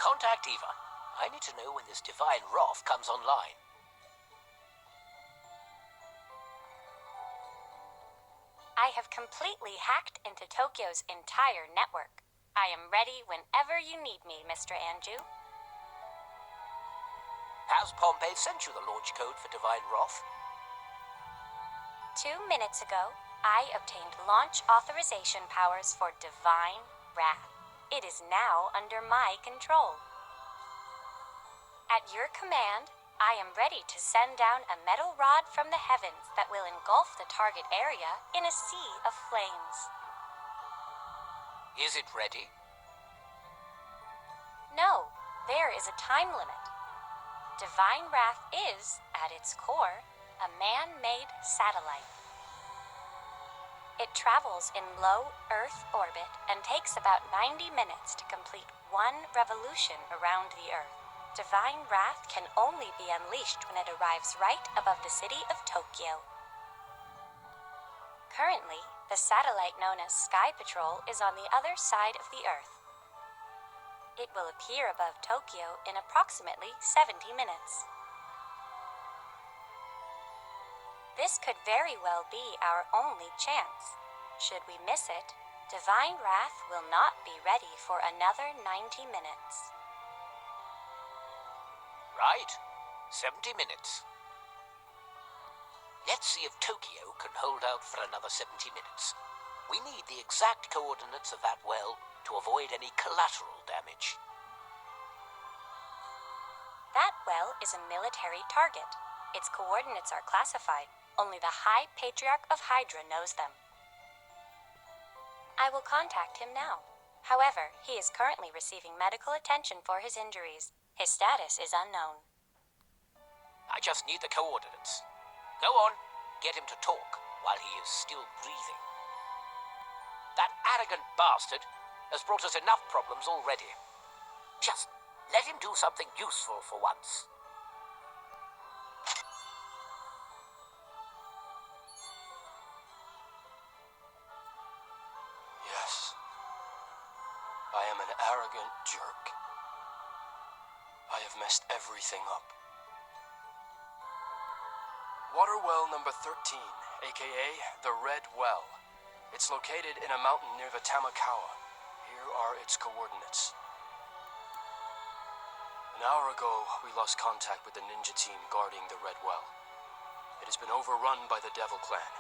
Contact Eva. I need to know when this divine wrath comes online. I have completely hacked into Tokyo's entire network. I am ready whenever you need me, Mr. Anju. Has Pompey sent you the launch code for Divine Wrath? 2 minutes ago, I obtained launch authorization powers for Divine Wrath. It is now under my control. At your command, I am ready to send down a metal rod from the heavens that will engulf the target area in a sea of flames. Is it ready? No, there is a time limit. Divine Wrath is, at its core, a man-made satellite. It travels in low Earth orbit and takes about 90 minutes to complete one revolution around the Earth. Divine Wrath can only be unleashed when it arrives right above the city of Tokyo. Currently, the satellite known as Sky Patrol is on the other side of the Earth. It will appear above Tokyo in approximately 70 minutes. This could very well be our only chance. Should we miss it, Divine Wrath will not be ready for another 90 minutes. Right. 70 minutes. Let's see if Tokyo can hold out for another 70 minutes. We need the exact coordinates of that well to avoid any collateral damage. That well is a military target. Its coordinates are classified. Only the High Patriarch of Hydra knows them. I will contact him now. However, he is currently receiving medical attention for his injuries. His status is unknown. I just need the coordinates. Go on, get him to talk while he is still breathing. That arrogant bastard has brought us enough problems already. Just let him do something useful for once. Yes, I am an arrogant jerk. I have messed everything up. Water well number 13, aka the Red Well. It's located in a mountain near the Tamakawa. Here are its coordinates. An hour ago, we lost contact with the ninja team guarding the Red Well. It has been overrun by the Devil Clan.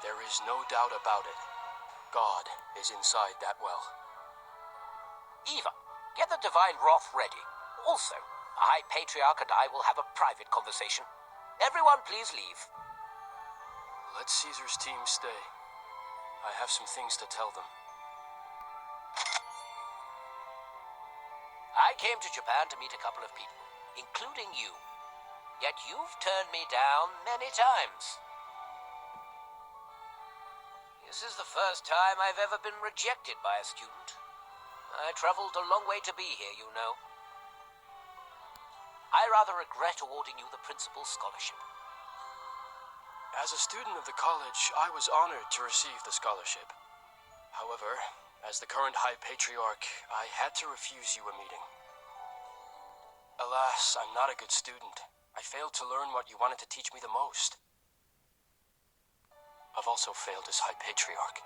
There is no doubt about it. God is inside that well. Eva, get the Divine Wrath ready. Also, the High Patriarch and I will have a private conversation. Everyone please leave. Let Caesar's team stay. I have some things to tell them. I came to Japan to meet a couple of people, including you. Yet you've turned me down many times. This is the first time I've ever been rejected by a student. I traveled a long way to be here, you know. I rather regret awarding you the principal's scholarship. As a student of the college, I was honored to receive the scholarship. However, as the current High Patriarch, I had to refuse you a meeting. Alas, I'm not a good student. I failed to learn what you wanted to teach me the most. I've also failed as High Patriarch.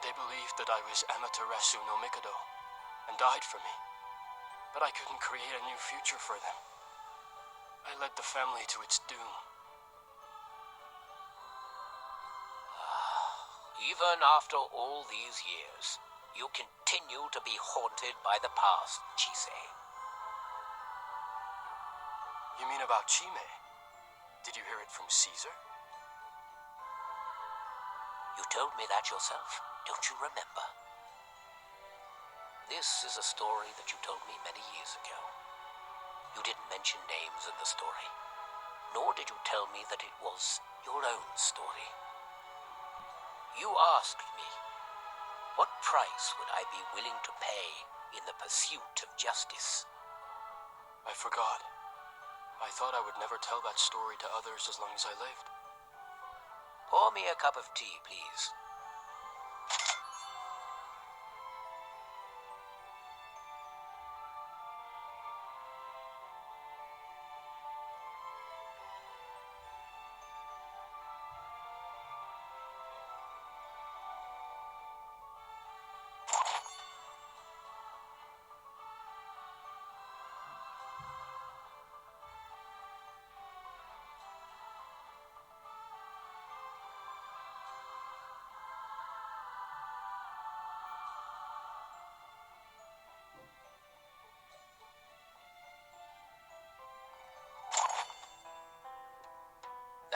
They believed that I was Amaterasu no Mikado and died for me, but I couldn't create a new future for them. I led the family to its doom. Even after all these years, you continue to be haunted by the past, Chisei. You mean about Chime? Did you hear it from Caesar? You told me that yourself, don't you remember? This is a story that you told me many years ago. You didn't mention names in the story, nor did you tell me that it was your own story. You asked me, what price would I be willing to pay in the pursuit of justice? I forgot. I thought I would never tell that story to others as long as I lived. Pour me a cup of tea, please.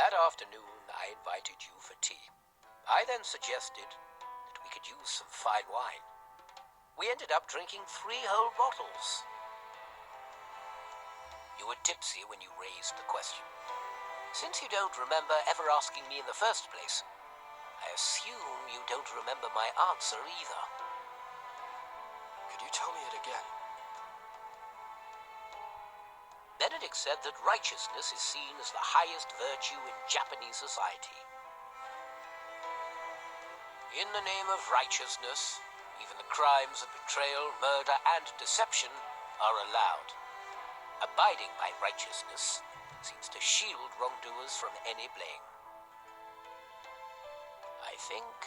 That afternoon, I invited you for tea. I then suggested that we could use some fine wine. We ended up drinking 3 whole bottles. You were tipsy when you raised the question. Since you don't remember ever asking me in the first place, I assume you don't remember my answer either. Could you tell me it again? Benedict said that righteousness is seen as the highest virtue in Japanese society. In the name of righteousness, even the crimes of betrayal, murder, and deception are allowed. Abiding by righteousness seems to shield wrongdoers from any blame. I think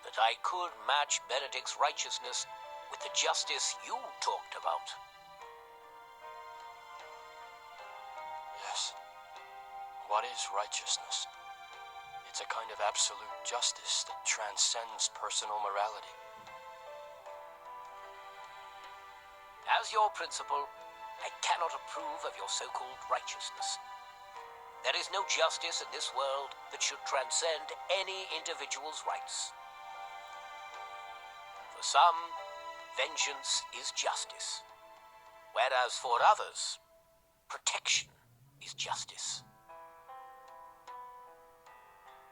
that I could match Benedict's righteousness with the justice you talked about. Yes. What is righteousness? It's a kind of absolute justice that transcends personal morality. As your principal, I cannot approve of your so-called righteousness. There is no justice in this world that should transcend any individual's rights. For some, vengeance is justice, whereas for others, protection is justice.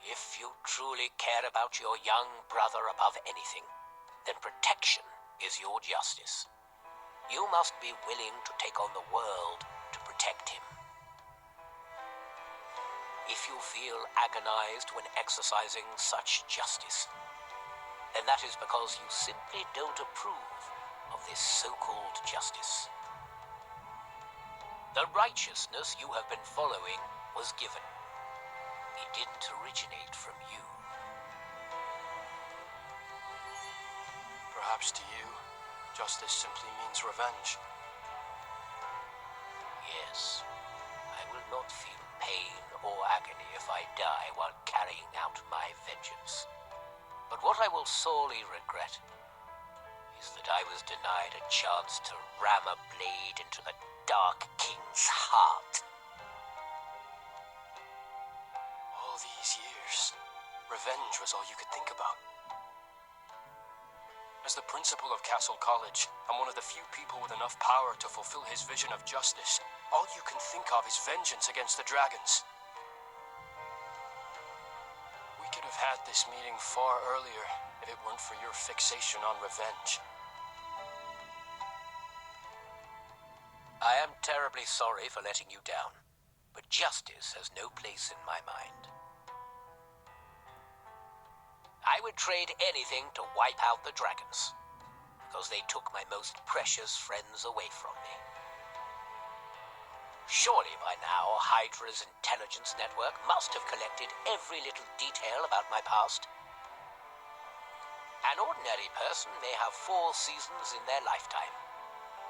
If you truly care about your young brother above anything, then protection is your justice. You must be willing to take on the world to protect him. If you feel agonized when exercising such justice, then that is because you simply don't approve of this so-called justice. The righteousness you have been following was given. It didn't originate from you. Perhaps to you, justice simply means revenge. Yes, I will not feel pain or agony if I die while carrying out my vengeance. But what I will sorely regret is that I was denied a chance to ram a blade into the Dark King's heart. All these years, revenge was all you could think about. As the principal of Castle College, I'm one of the few people with enough power to fulfill his vision of justice. All you can think of is vengeance against the dragons. We could have had this meeting far earlier if it weren't for your fixation on revenge. I am terribly sorry for letting you down, but justice has no place in my mind. I would trade anything to wipe out the dragons, because they took my most precious friends away from me. Surely by now, Hydra's intelligence network must have collected every little detail about my past. An ordinary person may have 4 seasons in their lifetime,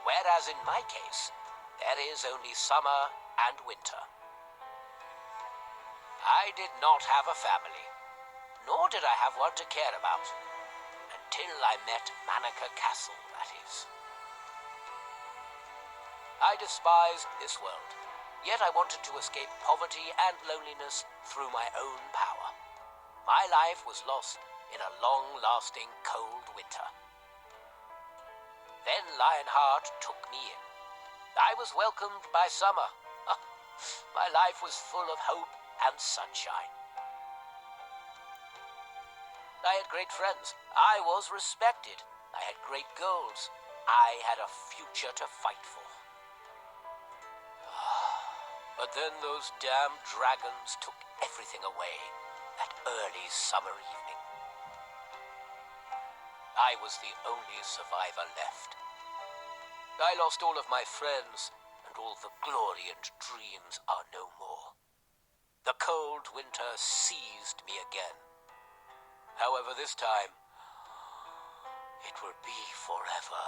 whereas in my case, there is only summer and winter. I did not have a family, nor did I have one to care about, until I met Manica Castle, that is. I despised this world, yet I wanted to escape poverty and loneliness through my own power. My life was lost in a long-lasting cold winter. Then Lionheart took me in. I was welcomed by summer. My life was full of hope and sunshine. I had great friends. I was respected. I had great goals. I had a future to fight for. But then those damn dragons took everything away that early summer evening. I was the only survivor left. I lost all of my friends, and all the glory and dreams are no more. The cold winter seized me again. However, this time, it will be forever.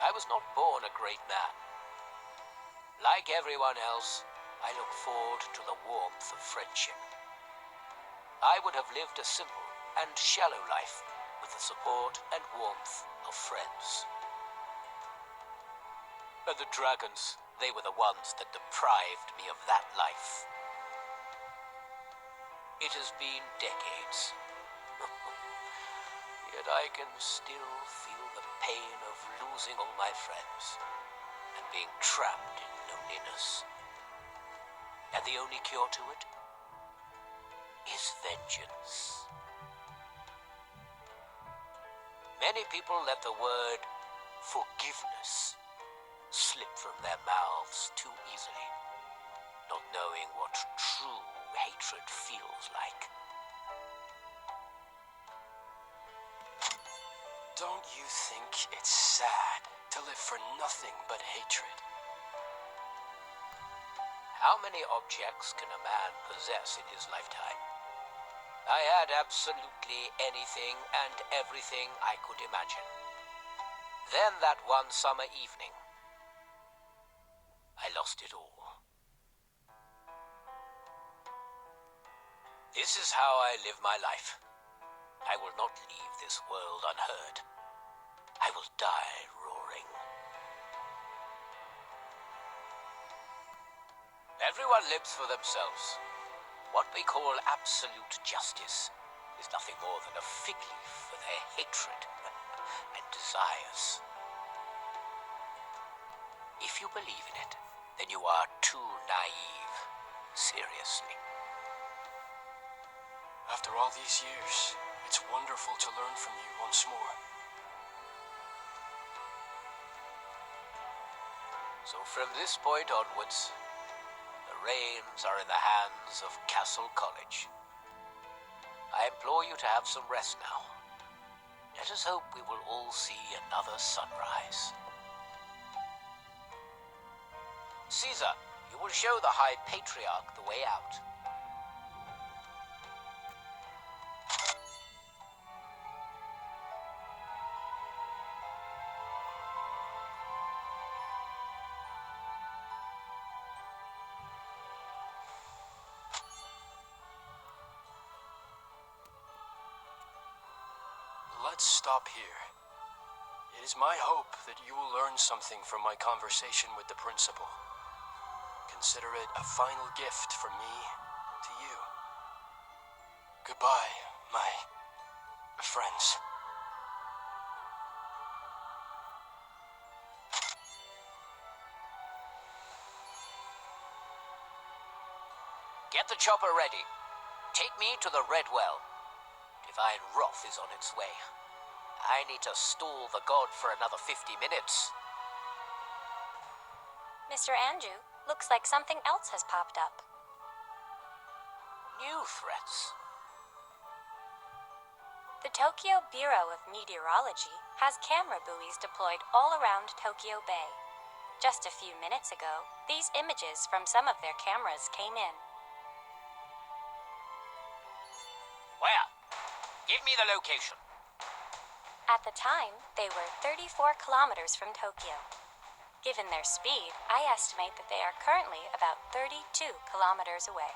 I was not born a great man. Like everyone else, I look forward to the warmth of friendship. I would have lived a simple and shallow life with the support and warmth of friends. And the dragons, They were the ones that deprived me of that life. It has been decades. Yet I can still feel the pain of losing all my friends and being trapped in loneliness. And the only cure to it is vengeance. Many people let the word forgiveness slip from their mouths too easily, not knowing what true hatred feels like. Don't you think it's sad to live for nothing but hatred? How many objects can a man possess in his lifetime? I had absolutely anything and everything I could imagine. Then that one summer evening, I lost it all. This is how I live my life. I will not leave this world unheard. I will die roaring. Everyone lives for themselves. What we call absolute justice is nothing more than a fig leaf for their hatred and desires. If you believe in it, then you are too naive. Seriously. After all these years, it's wonderful to learn from you once more. So from this point onwards, the reins are in the hands of Castle College. I implore you to have some rest now. Let us hope we will all see another sunrise. Caesar, you will show the High Patriarch the way out. Let's stop here. It is my hope that you will learn something from my conversation with the principal. Consider it a final gift from me to you. Goodbye, my friends. Get the chopper ready. Take me to the Red Well. Divine wrath is on its way. I need to stall the god for another 50 minutes. Mr. Andrew, looks like something else has popped up. New threats. The Tokyo Bureau of Meteorology has camera buoys deployed all around Tokyo Bay. Just a few minutes ago, these images from some of their cameras came in. Where? Give me the location. At the time, they were 34 kilometers from Tokyo. Given their speed, I estimate that they are currently about 32 kilometers away.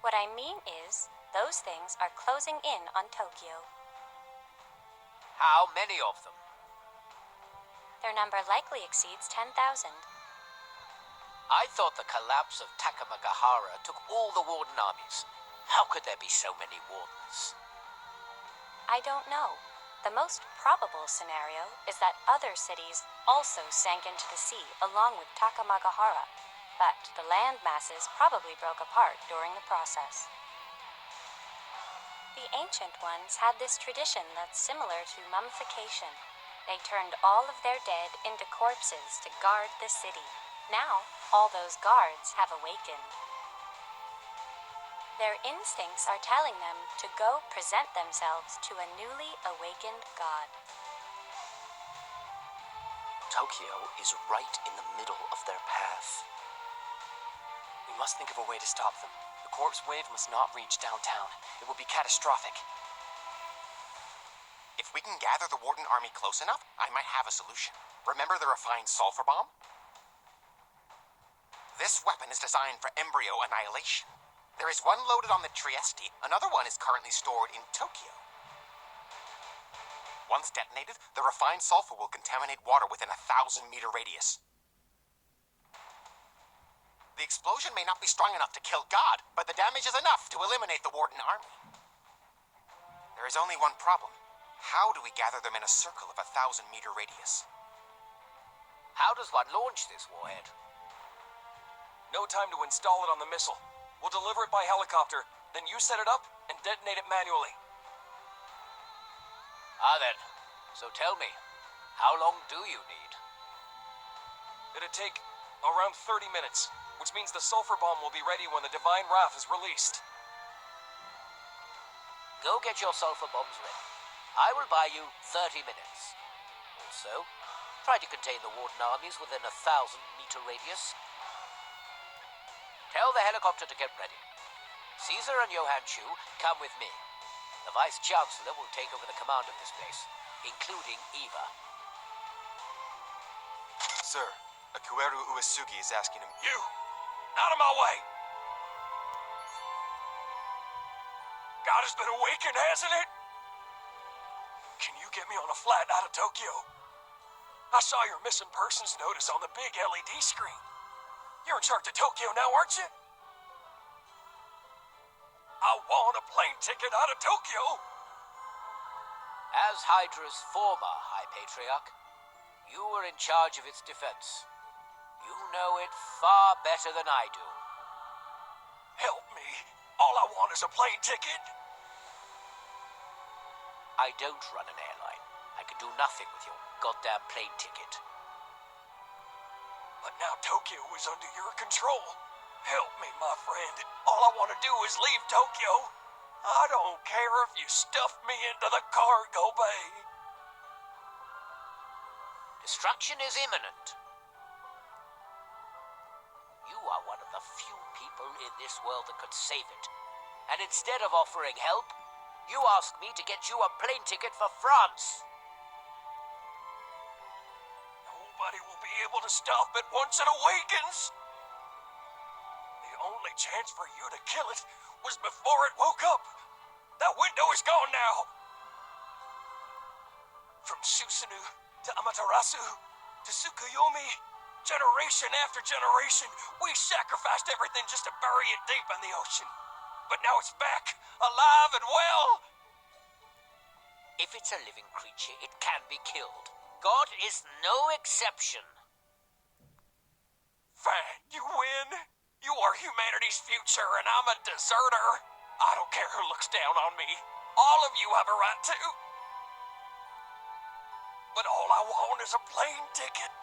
What I mean is, those things are closing in on Tokyo. How many of them? Their number likely exceeds 10,000. I thought the collapse of Takamagahara took all the warden armies. How could there be so many wardens? I don't know. The most probable scenario is that other cities also sank into the sea along with Takamagahara, but the land masses probably broke apart during the process. The ancient ones had this tradition that's similar to mummification. They turned all of their dead into corpses to guard the city. Now, all those guards have awakened. Their instincts are telling them to go present themselves to a newly awakened god. Tokyo is right in the middle of their path. We must think of a way to stop them. The corpse wave must not reach downtown. It will be catastrophic. If we can gather the Warden army close enough, I might have a solution. Remember the refined sulfur bomb? This weapon is designed for embryo annihilation. There is one loaded on the Trieste, another one is currently stored in Tokyo. Once detonated, the refined sulfur will contaminate water within a 1,000-meter radius. The explosion may not be strong enough to kill God, but the damage is enough to eliminate the Warden army. There is only one problem. How do we gather them in a circle of a 1,000-meter radius? How does one launch this warhead? No time to install it on the missile. We'll deliver it by helicopter, then you set it up and detonate it manually. Ah then, so tell me, how long do you need? It'd take around 30 minutes, which means the sulfur bomb will be ready when the Divine Wrath is released. Go get your sulfur bombs ready. I will buy you 30 minutes. Also, try to contain the Warden armies within a 1,000-meter radius. Tell the helicopter to get ready. Caesar and Johann Chu, come with me. The Vice-Chancellor will take over the command of this place, including Eva. Sir, Akueru Uesugi is asking him. You! Out of my way! God has been awakened, hasn't it? Can you get me on a flight out of Tokyo? I saw your missing persons notice on the big LED screen. You're in charge of Tokyo now, aren't you? I want a plane ticket out of Tokyo! As Hydra's former High Patriarch, you were in charge of its defense. You know it far better than I do. Help me. All I want is a plane ticket. I don't run an airline. I can do nothing with your goddamn plane ticket. But now Tokyo is under your control. Help me, my friend. All I want to do is leave Tokyo. I don't care if you stuff me into the cargo bay. Destruction is imminent. You are one of the few people in this world that could save it. And instead of offering help, you asked me to get you a plane ticket for France. Nobody will be able to stop it once it awakens. The only chance for you to kill it was before it woke up. That window is gone now. From Susanoo to Amaterasu to Tsukuyomi, generation after generation, we sacrificed everything just to bury it deep in the ocean. But now it's back, alive and well. If it's a living creature, it can be killed. God is no exception. Fine, you win. You are humanity's future, and I'm a deserter. I don't care who looks down on me. All of you have a right to. But all I want is a plane ticket.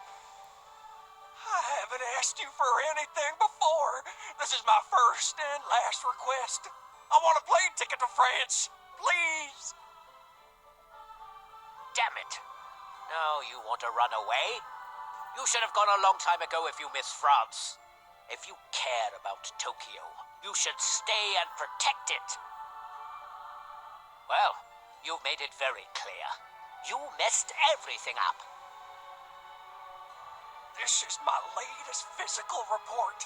I haven't asked you for anything before. This is my first and last request. I want a plane ticket to France. Please. Damn it. Now you want to run away? You should have gone a long time ago if you miss France. If you care about Tokyo, you should stay and protect it. Well, you've made it very clear. You messed everything up. This is my latest physical report.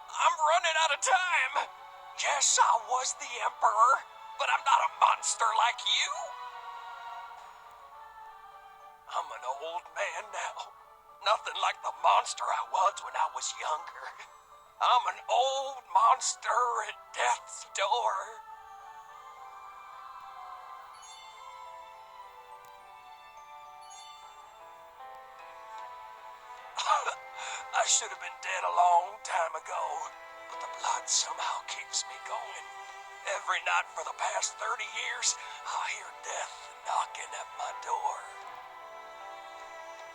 I'm running out of time. Yes, I was the Emperor, but I'm not a monster like you. I'm an old man now. Nothing like the monster I was when I was younger. I'm an old monster at death's door. I should have been dead a long time ago, but the blood somehow keeps me going. Every night for the past 30 years, I hear death knocking at my door.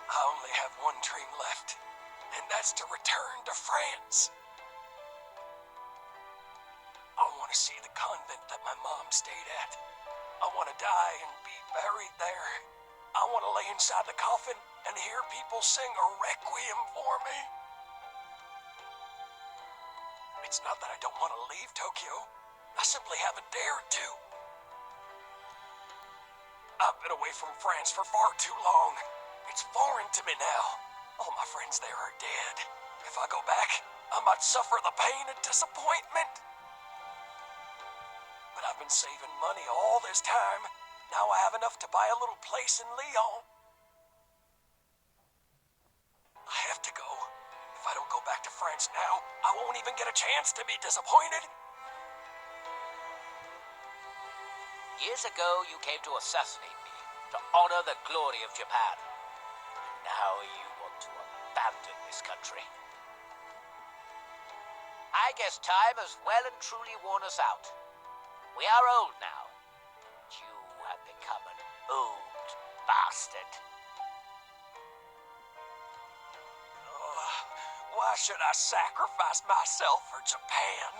I only have one dream left, and that's to return to France. I want to see the convent that my mom stayed at. I want to die and be buried there. I want to lay inside the coffin and hear people sing a requiem for me. It's not that I don't want to leave Tokyo. I simply haven't dared to. I've been away from France for far too long. It's foreign to me now. All my friends there are dead. If I go back, I might suffer the pain and disappointment. But I've been saving money all this time, Now I have enough to buy a little place in Lyon. I have to go. If I don't go back to France now, I won't even get a chance to be disappointed. Years ago, you came to assassinate me, to honor the glory of Japan. And now you want to abandon this country. I guess time has well and truly worn us out. We are old now. You have become an old bastard. Why should I sacrifice myself for Japan?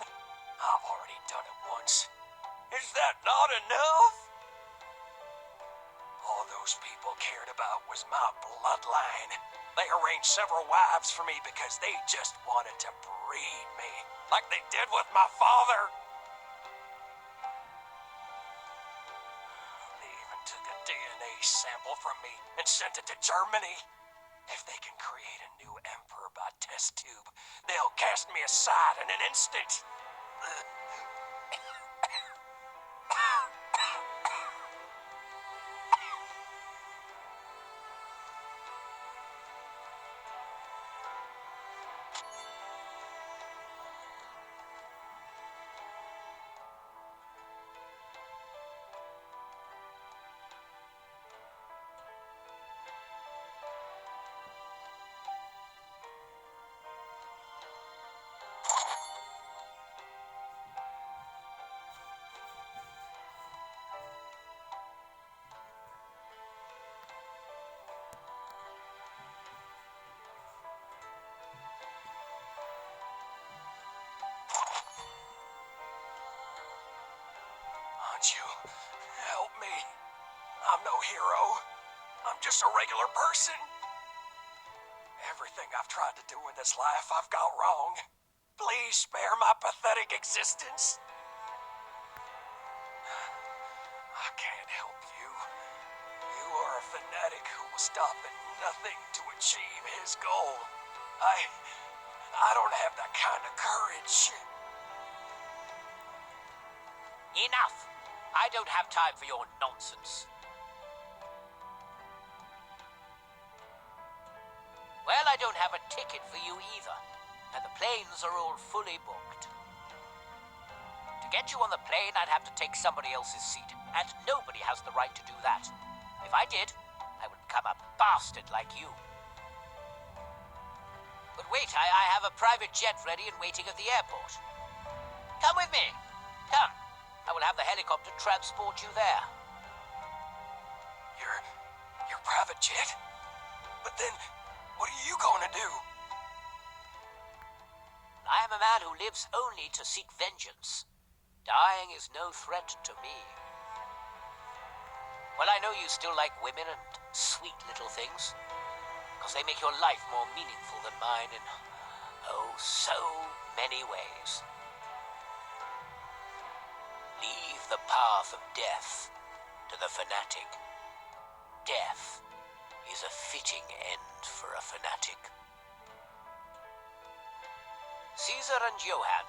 I've already done it once. Is that not enough? All those people cared about was my bloodline. They arranged several wives for me because they just wanted to breed me, like they did with my father. They even took a DNA sample from me and sent it to Germany. If they can create a new emperor by test tube, they'll cast me aside in an instant. You help me. I'm no hero. I'm just a regular person. Everything I've tried to do in this life, I've got wrong. Please spare my pathetic existence. I can't help you. You are a fanatic who will stop at nothing to achieve his goal. I don't have that kind of courage. Enough! I don't have time for your nonsense. Well, I don't have a ticket for you either, and the planes are all fully booked. To get you on the plane, I'd have to take somebody else's seat, and nobody has the right to do that. If I did, I would become a bastard like you. But wait, I have a private jet ready and waiting at the airport. Come with me. Come. I will have the helicopter transport you there. Your private jet? But then, what are you going to do? I am a man who lives only to seek vengeance. Dying is no threat to me. Well, I know you still like women and sweet little things, because they make your life more meaningful than mine in, oh, so many ways. Leave the path of death to the fanatic. Death is a fitting end for a fanatic. Caesar and Johann,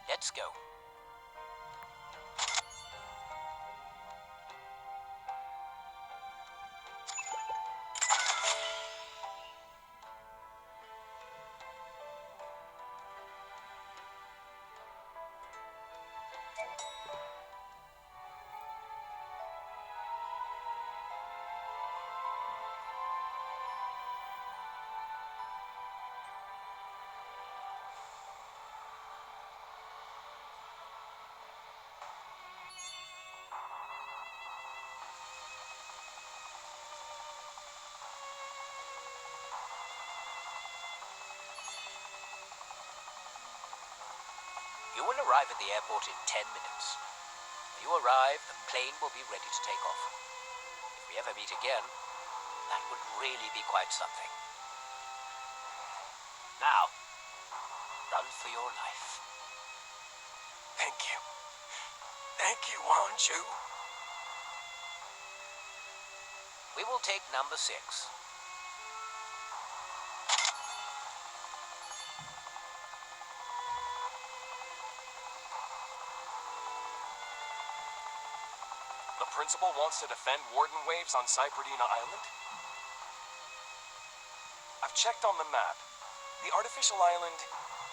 let's go. You will arrive at the airport in 10 minutes. When you arrive, the plane will be ready to take off. If we ever meet again, that would really be quite something. Now, run for your life. Thank you. Thank you, Wanju. We will take number 6. The principal wants to defend Warden Waves on Cypradina Island? I've checked on the map. The artificial island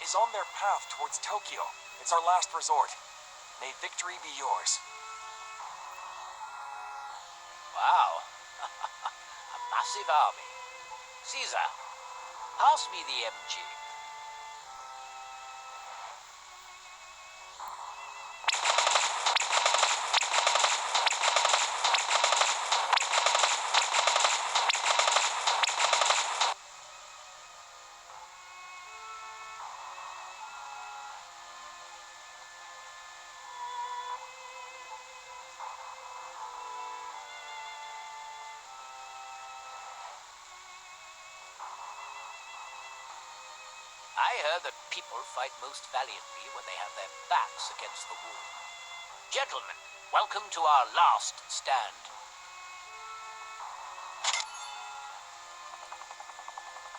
is on their path towards Tokyo. It's our last resort. May victory be yours. Wow. A massive army. Caesar, pass me the MG. I heard that people fight most valiantly when they have their backs against the wall. Gentlemen, welcome to our last stand.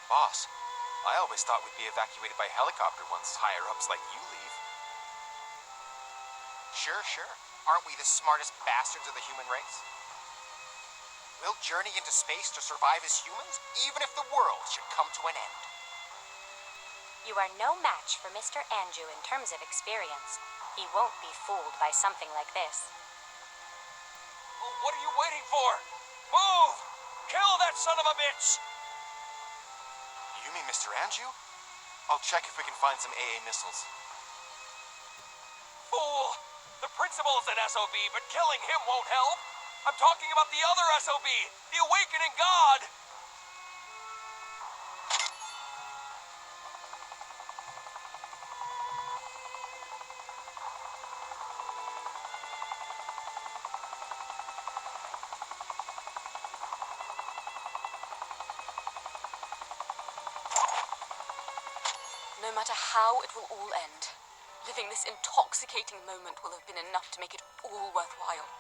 Boss, I always thought we'd be evacuated by helicopter once higher-ups like you leave. Sure, sure. Aren't we the smartest bastards of the human race? We'll journey into space to survive as humans, even if the world should come to an end. You are no match for Mr. Andrew in terms of experience. He won't be fooled by something like this. Well, what are you waiting for? Move! Kill that son of a bitch! You mean Mr. Andrew? I'll check if we can find some AA missiles. Fool! The principal's an SOB, but killing him won't help. I'm talking about the other SOB, the Awakening God! No matter how it will all end, living this intoxicating moment will have been enough to make it all worthwhile.